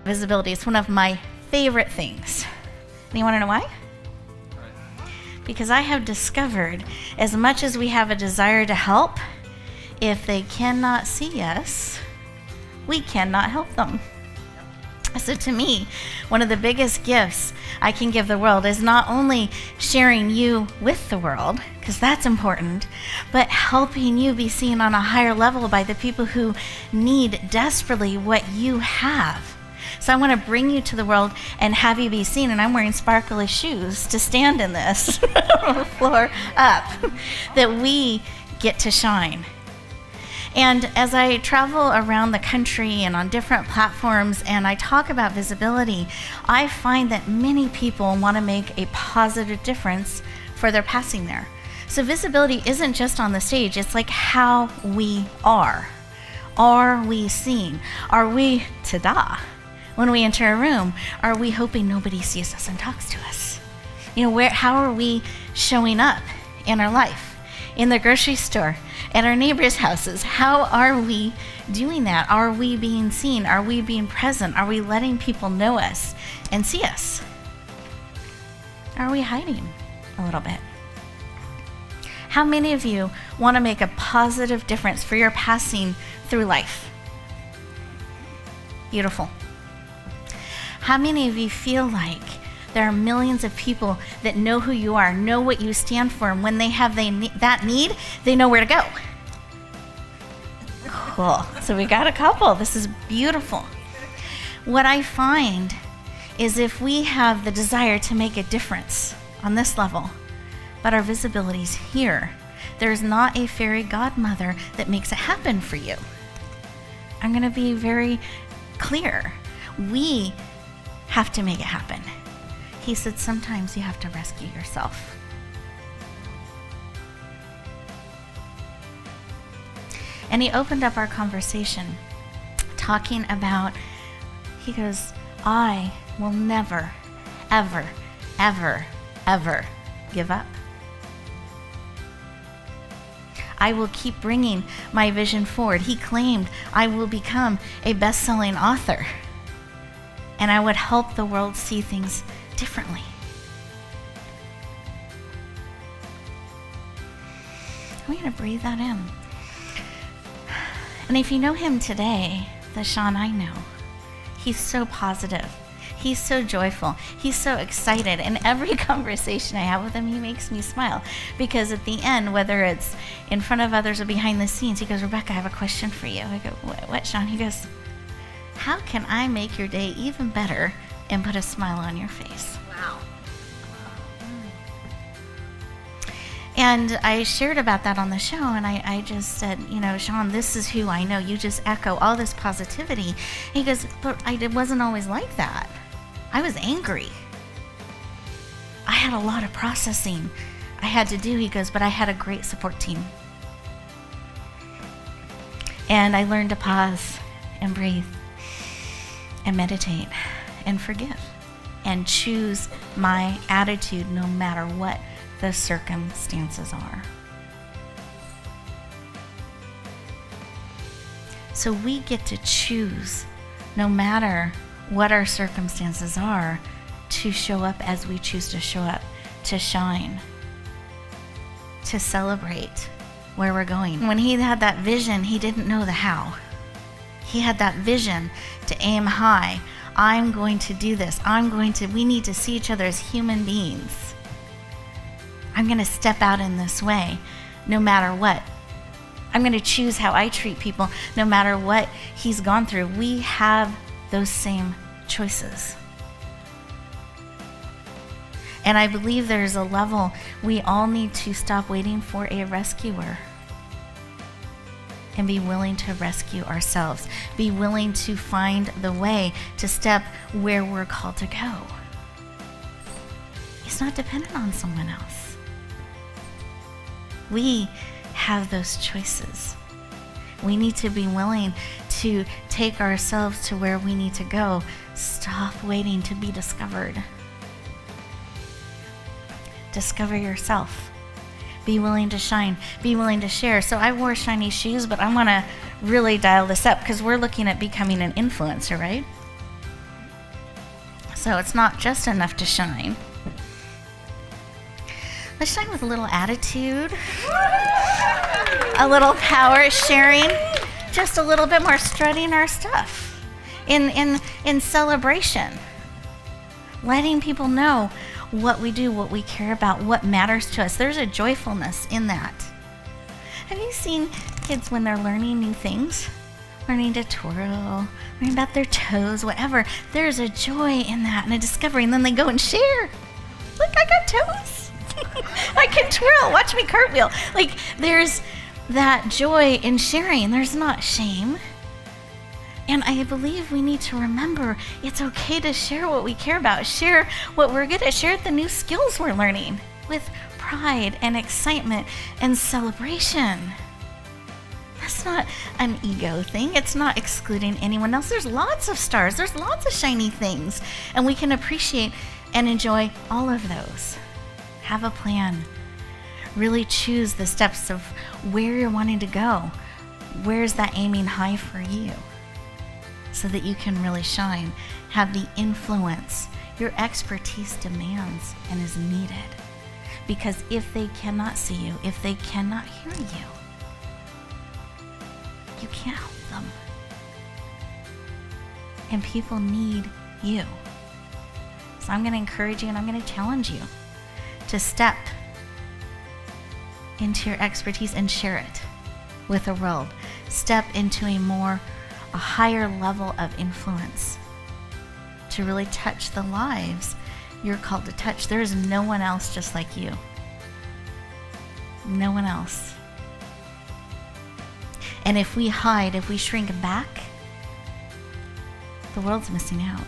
visibility. It's one of my favorite things. And you want to know why? Because I have discovered, as much as we have a desire to help, if they cannot see us, we cannot help them. So to me, one of the biggest gifts I can give the world is not only sharing you with the world, because that's important, but helping you be seen on a higher level by the people who need desperately what you have. So I want to bring you to the world and have you be seen, and I'm wearing sparkly shoes to stand in this from the floor up, that we get to shine. And as I travel around the country and on different platforms and I talk about visibility, I find that many people want to make a positive difference for their passing there. So visibility isn't just on the stage, it's like how we are. Are we seen? Are we ta-da? When we enter a room, are we hoping nobody sees us and talks to us? You know, how are we showing up in our life? In the grocery store, at our neighbors' houses, how are we doing that? Are we being seen? Are we being present? Are we letting people know us and see us? Are we hiding a little bit? How many of you want to make a positive difference for your passing through life? Beautiful. How many of you feel like there are millions of people that know who you are, know what you stand for, and when they have that need, they know where to go? Cool. So we got a couple. This is beautiful. What I find is if we have the desire to make a difference on this level, but our visibility's here, there's not a fairy godmother that makes it happen for you. I'm going to be very clear. We have to make it happen. He said sometimes you have to rescue yourself. And he opened up our conversation talking about, he goes, I will never, ever, ever, ever give up. I will keep bringing my vision forward. He claimed I will become a best-selling author, and I would help the world see things differently. I'm going to breathe that in. And if you know him today, the Sean I know, he's so positive. He's so joyful. He's so excited. And every conversation I have with him, he makes me smile. Because at the end, whether it's in front of others or behind the scenes, he goes, Rebecca, I have a question for you. I go, what, Sean? He goes, how can I make your day even better and put a smile on your face? Wow. And I shared about that on the show, and I just said, you know, Sean, this is who I know. You just echo all this positivity. And he goes, but it wasn't always like that. I was angry. I had a lot of processing I had to do. He goes, but I had a great support team. And I learned to pause and breathe and meditate and forgive and choose my attitude no matter what the circumstances are. So we get to choose, no matter what our circumstances are, to show up as we choose to show up, to shine, to celebrate where we're going. When he had that vision, he didn't know the how. He had that vision to aim high. I'm going to do this. We need to see each other as human beings. I'm going to step out in this way, no matter what. I'm going to choose how I treat people, no matter what he's gone through. We have those same choices. And I believe there's a level we all need to stop waiting for a rescuer and be willing to rescue ourselves. Be willing to find the way to step where we're called to go. It's not dependent on someone else. We have those choices. We need to be willing to take ourselves to where we need to go. Stop waiting to be discovered. Discover yourself. Be willing to shine. Be willing to share. So I wore shiny shoes, but I want to really dial this up because we're looking at becoming an influencer, right? So it's not just enough to shine. Let's shine with a little attitude, a little power sharing, just a little bit more strutting our stuff in celebration, letting people know what we do, what we care about, what matters to us. There's a joyfulness in that. Have you seen kids when they're learning new things? Learning to twirl, learning about their toes, whatever. There's a joy in that and a discovery, and then they go and share. Look, I got toes. I can twirl. Watch me cartwheel. Like, there's that joy in sharing. There's not shame. And I believe we need to remember it's okay to share what we care about, share what we're good at, share the new skills we're learning with pride and excitement and celebration. That's not an ego thing. It's not excluding anyone else. There's lots of stars. There's lots of shiny things. And we can appreciate and enjoy all of those. Have a plan. Really choose the steps of where you're wanting to go. Where's that aiming high for you? So that you can really shine. Have the influence your expertise demands and is needed. Because if they cannot see you, if they cannot hear you, you can't help them. And people need you. So I'm going to encourage you and I'm going to challenge you to step into your expertise and share it with the world. Step into a higher level of influence to really touch the lives you're called to touch. There is no one else just like you. No one else. And if we hide, if we shrink back, the world's missing out.